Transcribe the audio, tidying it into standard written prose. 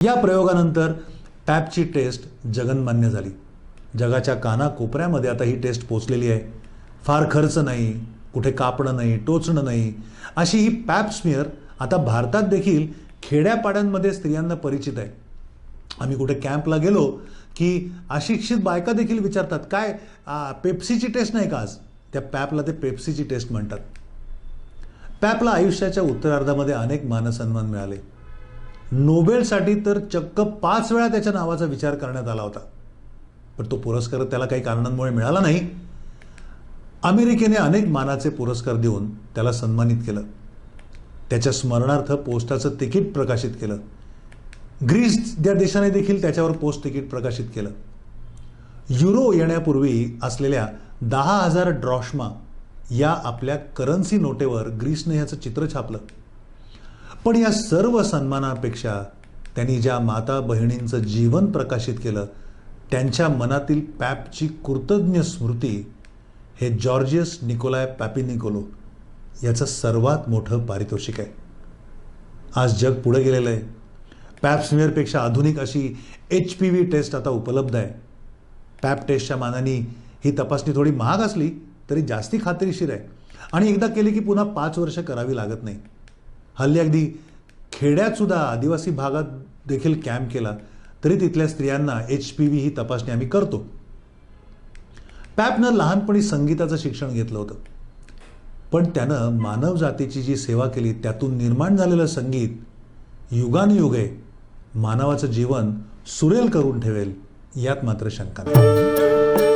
या प्रयोगानंतर पॅपची टेस्ट जगन्मान्य झाली. जगाच्या कानाकोपऱ्यामध्ये आता ही टेस्ट पोचलेली आहे. फार खर्च नाही, कुठे कापणं नाही, टोचणं नाही, अशी ही पॅप स्मिअर आता भारतात देखील खेड्यापाड्यांमध्ये स्त्रियांना परिचित आहे. आम्ही कुठे कॅम्पला गेलो की अशिक्षित बायका देखील विचारतात, काय पेप्सीची टेस्ट नाही का आज? त्या पॅपला ते पेप्सीची टेस्ट म्हणतात. पॅपला आयुष्याच्या उत्तरार्धामध्ये अनेक मानसन्मान मिळाले. नोबेलसाठी तर चक्क 5 वेळा त्याच्या नावाचा विचार करण्यात आला होता, पण तो पुरस्कार त्याला काही कारणांमुळे मिळाला नाही. अमेरिकेने अनेक मानाचे पुरस्कार देऊन त्याला सन्मानित केलं. त्याच्या स्मरणार्थ पोस्टाचं तिकीट प्रकाशित केलं. ग्रीस या देशाने देखील त्याच्यावर पोस्ट तिकीट प्रकाशित केलं. युरो येण्यापूर्वी असलेल्या 10,000 ड्रॉश्मा या आपल्या करन्सी नोटेवर ग्रीसने ह्याचं चित्र छापलं. पण या सर्व सन्मानापेक्षा त्यांनी ज्या माता बहिणींचं जीवन प्रकाशित केलं, त्यांच्या मनातील पॅपची कृतज्ञ स्मृती हे जॉर्जियस निकोलाय पॅपिनिकोलो याचं सर्वात मोठं पारितोषिक आहे. आज जग पुढे गेलेलं आहे. पॅप स्मिअरपेक्षा आधुनिक अशी HPV टेस्ट आता उपलब्ध आहे. पॅप टेस्टच्या मानाने ही तपासणी थोडी महाग असली तरी जास्ती खात्रीशीर आहे आणि एकदा केली की पुन्हा 5 वर्ष करावी लागत नाही. हल्ली अगदी खेड्यात सुद्धा आदिवासी भागात देखील कॅम्प केला तरी तिथल्या स्त्रियांना HPV ही तपासणी आम्ही करतो. पॅपनं लहानपणी संगीताचं शिक्षण घेतलं होतं, पण त्यानं मानव जातीची जी सेवा केली त्यातून निर्माण झालेलं संगीत युगानुयुगे मानवाचं जीवन सुरेल करून ठेवेल यात मात्र शंका नाही.